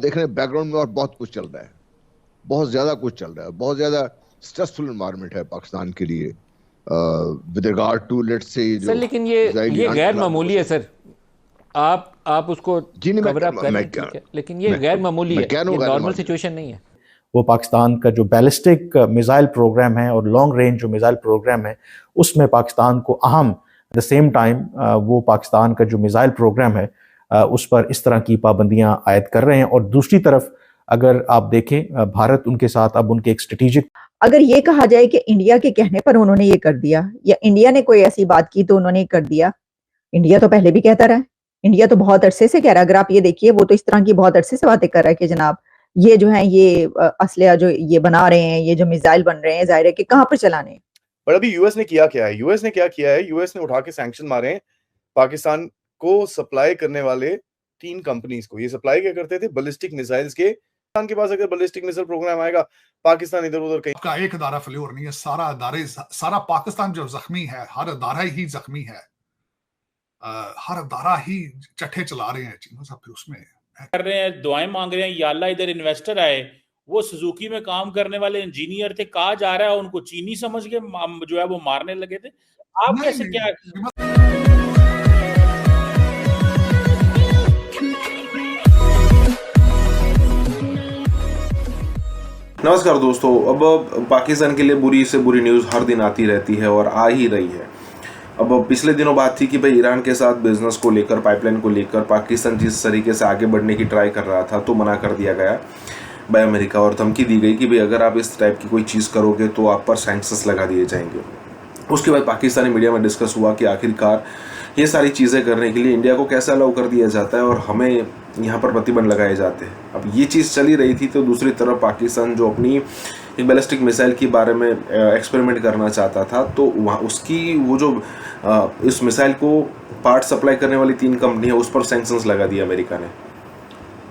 देख रहे हैं बैकग्राउंड में और बहुत कुछ चल रहा है, बहुत ज्यादा कुछ चल रहा है, बहुत ज्यादा स्ट्रेसफुल एनवायरनमेंट है पाकिस्तान के लिए विद रिगार्ड टू लेट्स से सर, जो लेकिन इजरायली ये गैर इनकलाब मामूली है वजह। सर। आप उसको जी नहीं, कवर अप कर रहे मैं हैं, क्या ठीक है, लेकिन ये मैं गैर मामूली मैं है, कह रहा ये हूँ गैर नॉर्मल मामूली। सिचुएशन नहीं है। वो पाकिस्तान का जो बैलिस्टिक मिसाइल प्रोग्राम है और लॉन्ग रेंज जो मिसाइल प्रोग्राम है, उसमें पाकिस्तान को अहम, एट द सेम टाइम वो पाकिस्तान का जो मिसाइल प्रोग्राम है उस पर इस तरह की पाबंदियां आयद कर रहे हैं। और दूसरी तरफ अगर आप देखें, भारत उनके साथ अब उनके एक स्ट्रेटेजिक, अगर ये कहा जाए कि इंडिया के कहने पर उन्होंने ये कर दिया या इंडिया ने कोई ऐसी बात की तो उन्होंने कर दिया, इंडिया तो पहले भी कहता रहा है। इंडिया तो बहुत अरसे से कह रहा है, अगर आप ये देखिए वो तो इस तरह की बहुत अरसे से बातें कर रहा है कि जनाब ये जो है ये असलिया जो ये बना रहे हैं, ये जो मिसाइल बन रहे हैं, जाहिर है कि कहाँ पर चलाने। पर अभी यूएस ने किया क्या है? यूएस ने क्या किया है? यूएस ने उठा के सैंक्शन मारे हैं पाकिस्तान को सप्लाई करने वाले 3 कंपनीज को। ये सप्लाई क्या करते थे? बैलिस्टिक मिसाइल्स के। पाकिस्तान के पास अगर बैलिस्टिक मिसाइल प्रोग्राम आएगा, पाकिस्तान इधर-उधर कहीं का एक अदारा फेल्योर नहीं है, सारा पाकिस्तान जो जख्मी है, हर अदारा ही जख्मी है। हर अदारा ही चट्टे चला रहे हैं चीनों साहब, फिर उसमें कर रहे हैं, दुआएं मांग रहे हैं, या अल्लाह इधर इन्वेस्टर आए। वो सुजुकी में काम करने वाले इंजीनियर थे, कहा जा रहा है उनको चीनी समझ के जो है वो मारने लगे थे। आप कैसे क्या नमस्कार दोस्तों। अब पाकिस्तान के लिए बुरी से बुरी न्यूज़ हर दिन आती रहती है और आ ही रही है। अब पिछले दिनों बात थी कि भाई ईरान के साथ बिजनेस को लेकर, पाइपलाइन को लेकर पाकिस्तान जिस तरीके से आगे बढ़ने की ट्राई कर रहा था तो मना कर दिया गया बाय अमेरिका, और धमकी दी गई कि भाई अगर आप इस टाइप की कोई चीज़ करोगे तो आप पर सैंक्शंस लगा दिए जाएंगे। उसके बाद पाकिस्तानी मीडिया में डिस्कस हुआ कि आखिरकार ये सारी चीज़ें करने के लिए इंडिया को कैसे अलाउ कर दिया जाता है और हमें यहाँ पर प्रतिबंध लगाए जाते हैं। अब ये चीज़ चली रही थी तो दूसरी तरफ पाकिस्तान जो अपनी एक बैलिस्टिक मिसाइल के बारे में एक्सपेरिमेंट करना चाहता था, तो वहाँ उसकी वो जो इस मिसाइल को पार्ट सप्लाई करने वाली 3 कंपनी है उस पर सैंक्शंस लगा दिया अमेरिका ने।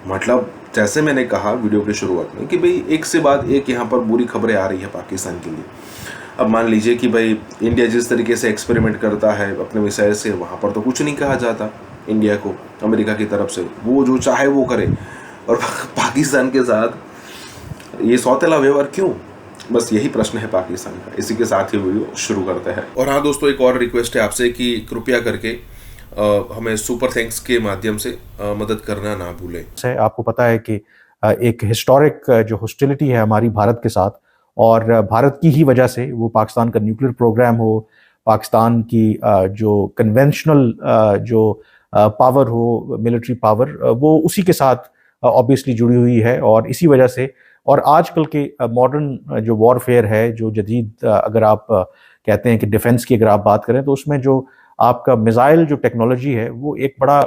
मतलब जैसे मैंने कहा वीडियो की शुरुआत में कि भाई एक से बाद एक यहाँ पर बुरी खबरें आ रही है पाकिस्तान के लिए। अब मान लीजिए कि भाई इंडिया जिस तरीके से एक्सपेरिमेंट करता है अपने मिसाइल से, वहाँ पर तो कुछ नहीं कहा जाता इंडिया को अमेरिका की तरफ से, वो जो चाहे वो करे। और पाकिस्तान के साथ ये सौतेला व्यवहार क्यों? बस यही प्रश्न है पाकिस्तान का। इसी के साथ ही वीडियो शुरू करते हैं। और हाँ दोस्तों, एक और रिक्वेस्ट है आपसे कि कृपया करके हमें सुपर थैंक्स के माध्यम से मदद करना ना भूलें। आपको पता है कि एक हिस्टोरिक जो हॉस्टिलिटी है हमारी भारत के साथ, और भारत की ही वजह से वो पाकिस्तान का न्यूक्लियर प्रोग्राम हो, पाकिस्तान की जो कन्वेंशनल जो पावर हो, मिलिट्री पावर, वो उसी के साथ ऑब्वियसली जुड़ी हुई है। और इसी वजह से, और आजकल के मॉडर्न जो वॉरफेयर है, जो जदीद अगर आप कहते हैं कि डिफेंस की अगर आप बात करें, तो उसमें जो आपका मिसाइल जो टेक्नोलॉजी है वो एक बड़ा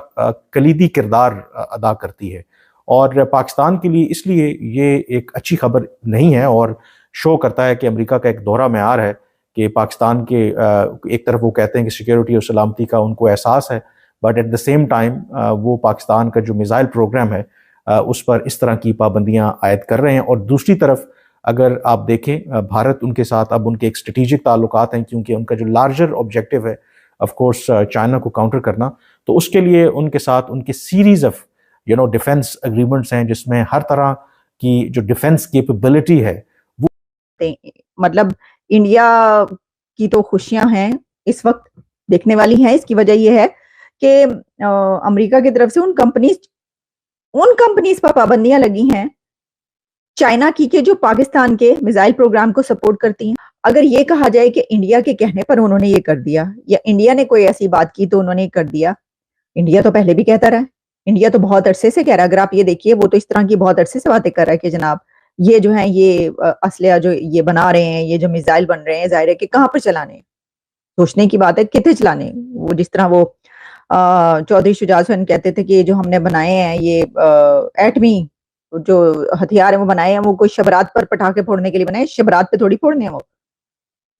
कलीदी किरदार अदा करती है। और पाकिस्तान के लिए इसलिए ये एक अच्छी खबर नहीं है, और शो करता है कि अमेरिका का एक दौरा म्यार है कि पाकिस्तान के एक तरफ वो कहते हैं कि सिक्योरिटी और सलामती का उनको एहसास है, but at the same time वो पाकिस्तान का जो मिसाइल प्रोग्राम है उस पर इस तरह की पाबंदियां आयद कर रहे हैं। और दूसरी तरफ अगर आप देखें, भारत उनके साथ अब उनके एक स्ट्रेटेजिक ताल्लुकात हैं, क्योंकि उनका जो लार्जर ऑब्जेक्टिव है ऑफ कोर्स चाइना को काउंटर करना, तो उसके लिए उनके साथ उनकी सीरीज ऑफ डिफेंस एग्रीमेंट्स हैं, जिसमें हर तरह की जो डिफेंस कैपेबिलिटी है वो, मतलब इंडिया की तो खुशियां हैं इस वक्त देखने वाली हैं। इसकी वजह यह है कि अमेरिका की तरफ से उन कंपनीज पर पाबंदियां लगी हैं चाइना की के जो पाकिस्तान के मिसाइल प्रोग्राम को सपोर्ट करती हैं। अगर ये कहा जाए कि इंडिया के कहने पर उन्होंने ये कर दिया या इंडिया ने कोई ऐसी बात की तो उन्होंने कर दिया, इंडिया तो पहले भी कहता रहा है। इंडिया तो बहुत अरसे से कह रहा है, अगर आप ये देखिए वो तो इस तरह की बहुत अरसे से बातें कर रहा है कि जनाब ये जो है ये असलिया जो ये बना रहे हैं, ये जो मिसाइल बन रहे हैं, जाहिर है कि कहाँ पर चलाने। सोचने की बात है कितने चलाने। वो जिस तरह वो चौधरी शुजात हुसैन कहते थे कि जो हमने बनाए हैं ये एटमी जो हथियार है वो बनाए हैं, वो कोई शबरात पर पटाखे फोड़ने के लिए बनाए, शबरात पे थोड़ी फोड़ने हैं वो।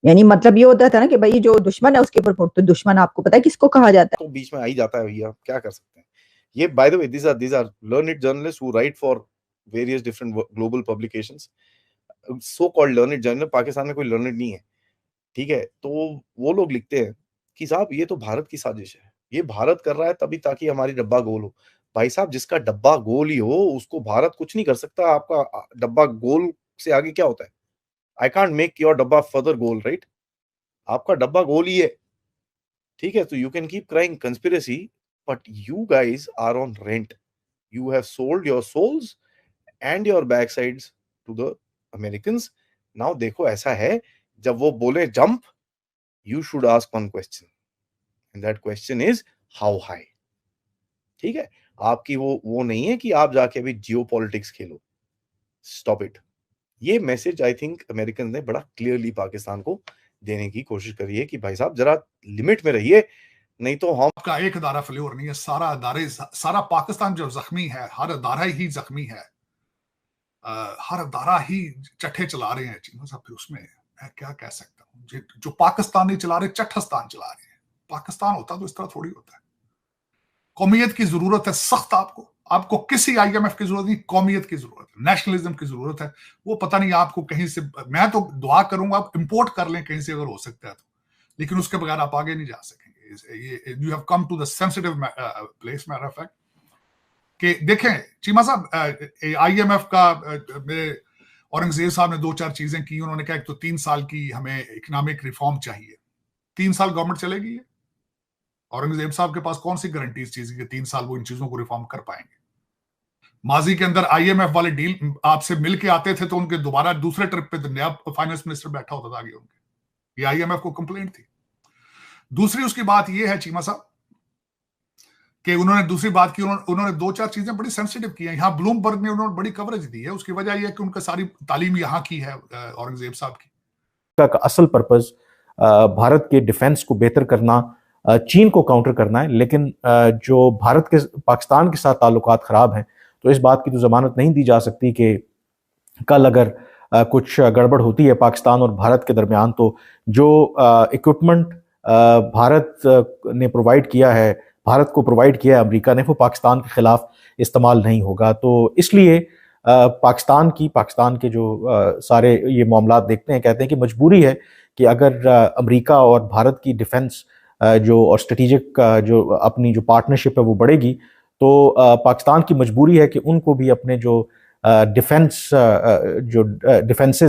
यानी मतलब ये होता था ना कि भाई जो दुश्मन है उसके ऊपर फोड़। तो दुश्मन आपको पता है किसको कहा जाता है? तो बीच में आ ही जाता है भैया, क्या कर सकते हैं। ये by the way these are learned journalists who write for various different global publications. So called learned journal, Pakistan में कोई लर्नड नहीं है, ठीक है। तो वो लोग लिखते हैं कि साहब ये तो भारत की साजिश है, ये भारत कर रहा है तभी ताकि हमारी डब्बा गोल हो। भाई साहब, जिसका डब्बा गोल ही हो उसको भारत कुछ नहीं कर सकता। आपका डब्बा गोल से आगे क्या होता है? आई कांट मेक योर डब्बा फर्दर गोल, राइट? आपका डब्बा गोल ही है, ठीक है? तो you can keep crying conspiracy, but you guys are on rent. You have sold your souls and your back sides to the Americans. Now देखो, ऐसा है, जब वो बोले jump, you should ask one question, and that question is how high. ठीक है? आपकी वो नहीं है कि आप जाके अभी जियो पॉलिटिक्स खेलो. Stop it. ये मैसेज आई थिंक अमेरिकन ने बड़ा क्लियरली पाकिस्तान को देने की कोशिश करी है कि भाई साहब जरा लिमिट में रहिए, नहीं तो हम का एक अदारा फेल्योर नहीं है, सारा पाकिस्तान जो जख्मी है, हर अदारा ही जख्मी है, हर अदारा ही चट्टे चला रहे हैं चीमा साहब. फिर उसमें मैं क्या कह सकता हूँ, जो पाकिस्तान नहीं चला रहे, चट्ठस्तान चला रहे हैं. पाकिस्तान होता तो इस तरह थोड़ी होता है. कौमियत की जरूरत है सख्त. आपको किसी IMF की जरूरत नहीं, कौमियत की जरूरत है, नेशनलिज्म की जरूरत है. वो पता नहीं आपको कहीं से, मैं तो दुआ करूंगा आप इंपोर्ट कर लें कहीं से अगर हो सकता है तो, लेकिन उसके बगैर आप आगे नहीं जा सकेंगे. You have come to the sensitive place. Matter of fact कि देखें चीमा साहब, IMF का मेरे औरंगजेब साहब ने 2-4 चीजें की. उन्होंने कहा एक तो 3 साल की हमें इकोनॉमिक रिफॉर्म चाहिए. 3 साल गवर्नमेंट चलेगी. औरंगजेब साहब के पास कौन सी गारंटी इस चीज की 3 साल वो इन चीजों को रिफॉर्म कर पाएंगे? माजी के अंदर IMF वाले डील आपसे मिल के आते थे तो उनके दोबारा दूसरे ट्रिप पे नया फाइनेंस मिनिस्टर बैठा होता था आगे उनके. ये IMF को कंप्लेंट थी. दूसरी उसकी बात ये है चीमा साहब कि उन्होंने दूसरी बात की, उन्होंने 2-4 चीजें बड़ी सेंसिटिव की हैं. यहाँ ब्लूमबर्ग ने उन्होंने बड़ी कवरेज दी है. उसकी वजह यह है कि उनका सारी तालीम यहाँ की है औरंगजेब साहब की. का असल पर्पस भारत के डिफेंस को बेहतर करना, चीन को काउंटर करना है. लेकिन जो भारत के पाकिस्तान के साथ ताल्लुकात खराब हैं, तो इस बात की तो जमानत नहीं दी जा सकती कि कल अगर कुछ गड़बड़ होती है पाकिस्तान और भारत के दरमियान, तो जो इक्विपमेंट भारत ने प्रोवाइड किया है, भारत को प्रोवाइड किया है अमेरिका ने, वो पाकिस्तान के खिलाफ इस्तेमाल नहीं होगा. तो इसलिए पाकिस्तान के जो सारे ये मामला देखते हैं, कहते हैं कि मजबूरी है कि अगर अमेरिका और भारत की डिफेंस जो और स्ट्रेटेजिक जो अपनी जो पार्टनरशिप है वो बढ़ेगी, तो पाकिस्तान की मजबूरी है कि उनको भी अपने जो डिफेंसेस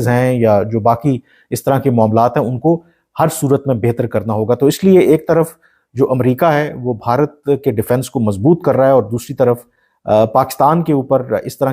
हैं या जो बाकी इस तरह के मामलात हैं, उनको हर सूरत में बेहतर करना होगा. तो इसलिए एक तरफ जो अमेरिका है वो भारत के डिफेंस को मजबूत कर रहा है और दूसरी तरफ पाकिस्तान के ऊपर इस तरह